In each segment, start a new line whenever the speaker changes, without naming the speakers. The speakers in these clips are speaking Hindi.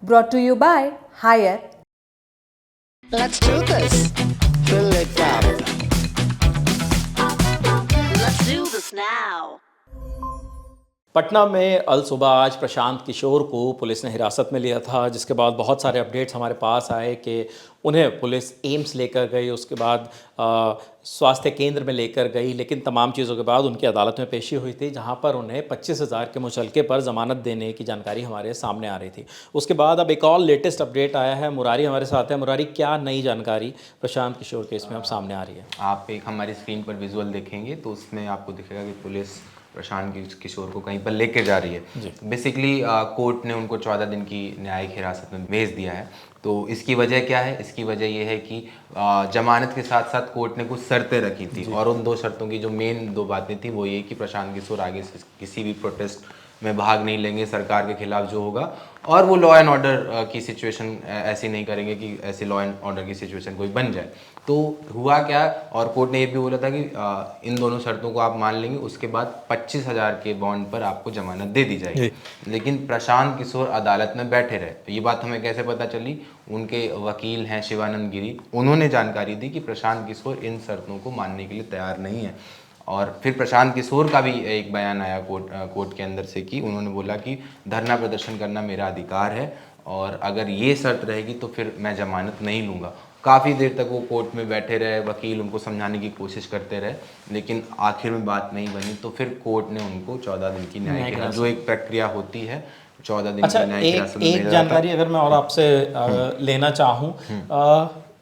brought to you by Hire.
Let's do this. Fill it up.
Let's do this now.
Patna में अल सुबह आज प्रशांत किशोर को पुलिस ने हिरासत में लिया था, जिसके बाद बहुत सारे अपडेट्स हमारे पास आए कि उन्हें पुलिस एम्स लेकर गई, उसके बाद स्वास्थ्य केंद्र में लेकर गई, लेकिन तमाम चीज़ों के बाद उनकी अदालत में पेशी हुई थी, जहां पर उन्हें 25,000 के मुचलके पर ज़मानत देने की जानकारी हमारे सामने आ रही थी। उसके बाद अब एक और लेटेस्ट अपडेट आया है। मुरारी हमारे साथ है। मुरारी, क्या नई जानकारी प्रशांत किशोर केस में अब सामने आ रही है?
आप एक हमारी स्क्रीन पर विजुअल देखेंगे तो उसमें आपको दिखेगा कि पुलिस प्रशांत किशोर को कहीं पर लेके जा रही है। बेसिकली कोर्ट ने उनको 14 दिन की न्यायिक हिरासत में भेज दिया है। तो इसकी वजह क्या है? इसकी वजह ये है कि जमानत के साथ साथ कोर्ट ने कुछ शर्तें रखी थी, और उन दो शर्तों की जो मेन दो बातें थी वो ये कि प्रशांत किशोर आगे से किसी भी प्रोटेस्ट में भाग नहीं लेंगे सरकार के खिलाफ जो होगा, और वो लॉ एंड ऑर्डर की सिचुएशन ऐसी नहीं करेंगे कि ऐसी लॉ एंड ऑर्डर की सिचुएशन कोई बन जाए। तो हुआ क्या, और कोर्ट ने ये भी बोला था कि इन दोनों शर्तों को आप मान लेंगे, उसके बाद 25,000 के बॉन्ड पर आपको जमानत दे दी जाएगी। लेकिन प्रशांत किशोर अदालत में बैठे रहे। तो ये बात हमें कैसे पता चली? उनके वकील हैं शिवानंद गिरी, उन्होंने जानकारी दी कि प्रशांत किशोर इन शर्तों को मानने के लिए तैयार नहीं है। और फिर प्रशांत किशोर का भी एक बयान आया कोर्ट के अंदर से कि उन्होंने बोला कि धरना प्रदर्शन करना मेरा अधिकार है, और अगर ये शर्त रहेगी तो फिर मैं जमानत नहीं लूँगा। काफ़ी देर तक वो कोर्ट में बैठे रहे, वकील उनको समझाने की कोशिश करते रहे, लेकिन आखिर में बात नहीं बनी। तो फिर कोर्ट ने उनको 14 दिन की न्यायिक हिरासत, जो एक प्रक्रिया होती है 14 दिन की न्यायिक हिरासत में
एक जानकारी अगर मैं और आपसे लेना चाहूँ,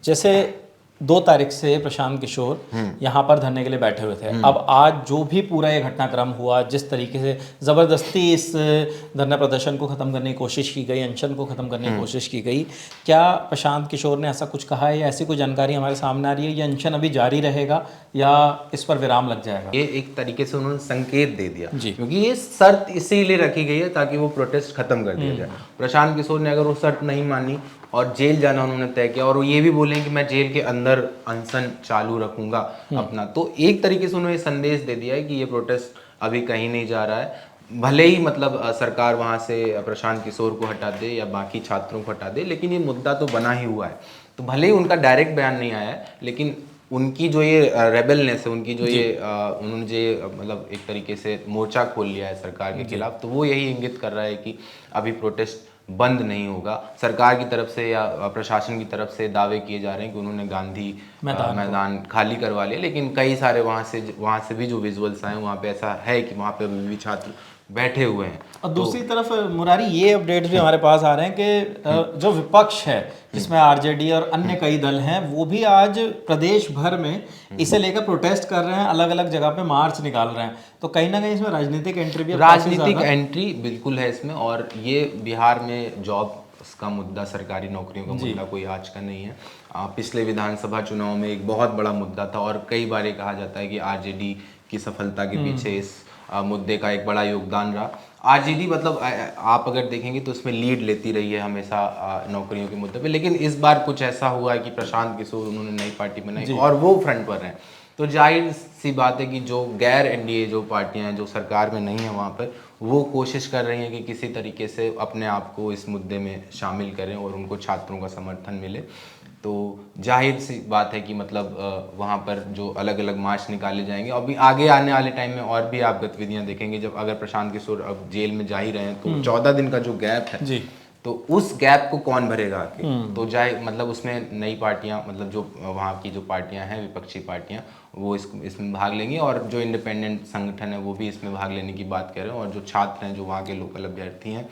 जैसे 2 तारीख से प्रशांत किशोर यहाँ पर धरने के लिए बैठे हुए थे। अब आज जो भी पूरा ये घटनाक्रम हुआ, जिस तरीके से ज़बरदस्ती इस धरना प्रदर्शन को ख़त्म करने की कोशिश की गई, अनशन को ख़त्म करने की कोशिश की गई, क्या प्रशांत किशोर ने ऐसा कुछ कहा है या ऐसी कोई जानकारी हमारे सामने आ रही है? ये अनशन अभी जारी रहेगा या इस पर विराम लग जाएगा?
ये एक तरीके से उन्होंने संकेत दे दिया, क्योंकि ये शर्त इसीलिए रखी गई है ताकि वो प्रोटेस्ट खत्म कर दिया जाए। प्रशांत किशोर ने अगर वो शर्त नहीं मानी और जेल जाना उन्होंने तय किया, और वो ये भी बोले कि मैं जेल के अंदर अनशन चालू रखूंगा अपना, तो एक तरीके से उन्होंने संदेश दे दिया है कि ये प्रोटेस्ट अभी कहीं नहीं जा रहा है। भले ही मतलब सरकार वहाँ से प्रशांत किशोर को हटा दे या बाकी छात्रों को हटा दे, लेकिन ये मुद्दा तो बना ही हुआ है। तो भले ही उनका डायरेक्ट बयान नहीं आया है, लेकिन उनकी जो ये रेबेलनेस है, उनकी जो ये उन्होंने जो मतलब एक तरीके से मोर्चा खोल लिया है सरकार के खिलाफ, तो वो यही इंगित कर रहा है कि अभी प्रोटेस्ट बंद नहीं होगा। सरकार की तरफ से या प्रशासन की तरफ से दावे किए जा रहे हैं कि उन्होंने गांधी मैदान खाली करवा लिया, लेकिन कई सारे वहाँ से भी जो विजुअल्स आए वहाँ पे ऐसा है कि वहाँ पे अभी भी छात्र बैठे हुए हैं।
और दूसरी तरफ मुरारी, ये अपडेट्स भी हमारे पास आ रहे हैं कि जो विपक्ष है, जिसमें आरजेडी और अन्य कई दल हैं, वो भी आज प्रदेश भर में इसे लेकर प्रोटेस्ट कर रहे हैं, अलग अलग जगह पे मार्च निकाल रहे हैं। तो कहीं ना कहीं इसमें राजनीतिक एंट्री भी,
राजनीतिक एंट्री बिल्कुल है इसमें। और ये बिहार में जॉब का मुद्दा, सरकारी नौकरियों का मुद्दा कोई आज का नहीं है। पिछले विधानसभा चुनाव में एक बहुत बड़ा मुद्दा था, और कई बार ये कहा जाता है कि आरजेडी की सफलता के पीछे इस मुद्दे का एक बड़ा योगदान रहा। आरजेडी मतलब आप अगर देखेंगे तो इसमें लीड लेती रही है हमेशा नौकरियों के मुद्दे पे, लेकिन इस बार कुछ ऐसा हुआ है कि प्रशांत किशोर उन्होंने नई पार्टी बनाई और वो फ्रंट पर हैं। तो जाहिर सी बात है कि जो गैर एनडीए जो पार्टियां हैं, जो सरकार में नहीं है, वहाँ पर वो कोशिश कर रही हैं कि किसी तरीके से अपने आप को इस मुद्दे में शामिल करें और उनको छात्रों का समर्थन मिले। तो जाहिर सी बात है कि मतलब वहाँ पर जो अलग अलग मार्च निकाले जाएंगे। अभी आगे आने वाले टाइम में और भी आप गतिविधियाँ देखेंगे। जब अगर प्रशांत किशोर अब जेल में जा ही रहे हैं तो 14 दिन का जो गैप है, तो उस गैप को कौन भरेगा आके? तो जाए मतलब उसमें नई पार्टियां, मतलब जो वहाँ की जो पार्टियां हैं, विपक्षी पार्टियां, वो इसमें भाग लेंगी, और जो इंडिपेंडेंट संगठन है वो भी इसमें भाग लेने की बात कर रहे हैं। और जो छात्र हैं, जो वहाँ के लोकल अभ्यर्थी हैं,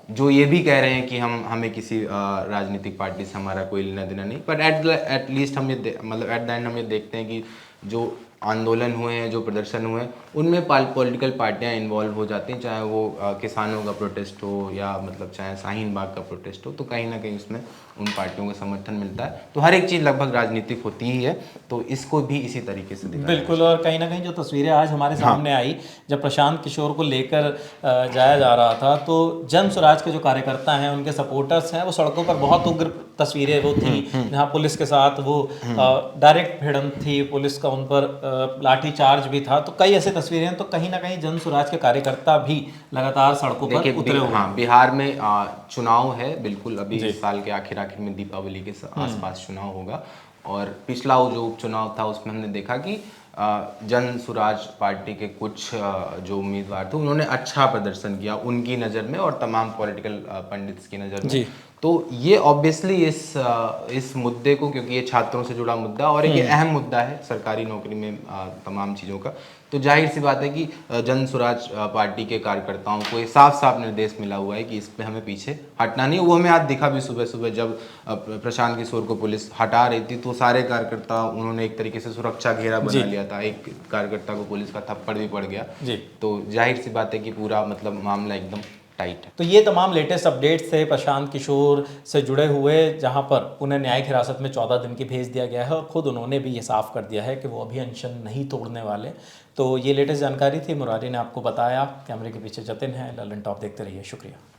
जो ये भी कह रहे हैं कि हमें किसी राजनीतिक पार्टी से हमारा कोई लेना देना नहीं, पर एट लीस्ट हम ये मतलब एट द एंड हम ये देखते हैं कि जो आंदोलन हुए हैं, जो प्रदर्शन हुए हैं, उनमें पॉलिटिकल पार्टियां इन्वॉल्व हो जाती हैं, चाहे वो किसानों का प्रोटेस्ट हो या मतलब चाहे शाहीन बाग का प्रोटेस्ट हो, तो कहीं ना कहीं उसमें उन पार्टियों का समर्थन मिलता है। तो हर एक चीज़ लगभग राजनीतिक होती ही है, तो इसको भी इसी तरीके से दिखाया
बिल्कुल। और कहीं ना कहीं जो तस्वीरें आज हमारे सामने आई, जब प्रशांत किशोर को लेकर जाया जा रहा था, तो जन स्वराज के जो कार्यकर्ता हैं, उनके सपोर्टर्स हैं, वो सड़कों पर बहुत उग्र तस्वीरें वो थी जहाँ पुलिस के साथ वो डायरेक्ट भिड़ंत थी, पुलिस का उन पर लाठी चार्ज भी था। तो कई ऐसे तस्वीरें हैं, तो कहीं ना कहीं जन स्वराज के कार्यकर्ता भी लगातार सड़कों पर उतरे हुए।
हाँ, बिहार में चुनाव है बिल्कुल, अभी इस साल के आखिर में दीपावली के आसपास चुनाव होगा। और पिछला वो जो उपचुनाव था उसमें हमने देखा कि जन स्वराज पार्टी के कुछ जो उम्मीदवार थे उन्होंने अच्छा प्रदर्शन किया उनकी नज़र में और तमाम पॉलिटिकल पंडित्स की नज़र में। तो ये ऑब्वियसली इस मुद्दे को, क्योंकि ये छात्रों से जुड़ा मुद्दा और एक अहम मुद्दा है सरकारी नौकरी में तमाम चीज़ों का, तो जाहिर सी बात है कि जन स्वराज पार्टी के कार्यकर्ताओं को ये साफ साफ निर्देश मिला हुआ है कि इस पे हमें पीछे हटना नहीं। वो हमें आज दिखा भी सुबह सुबह जब प्रशांत किशोर को पुलिस हटा रही थी तो सारे कार्यकर्ता उन्होंने एक तरीके से सुरक्षा घेरा बना लिया था। एक कार्यकर्ता को पुलिस का थप्पड़ भी पड़ गया। तो जाहिर सी बात है कि पूरा मतलब मामला एकदम टाइट है।
तो ये तमाम लेटेस्ट अपडेट्स थे प्रशांत किशोर से जुड़े हुए, जहां पर उन्हें न्यायिक हिरासत में 14 दिन की भेज दिया गया है और खुद उन्होंने भी ये साफ कर दिया है कि वो अभी अनशन नहीं तोड़ने वाले। तो ये लेटेस्ट जानकारी थी, मुरारी ने आपको बताया। कैमरे के पीछे जतिन है, ललन टॉप देखते रहिए। शुक्रिया।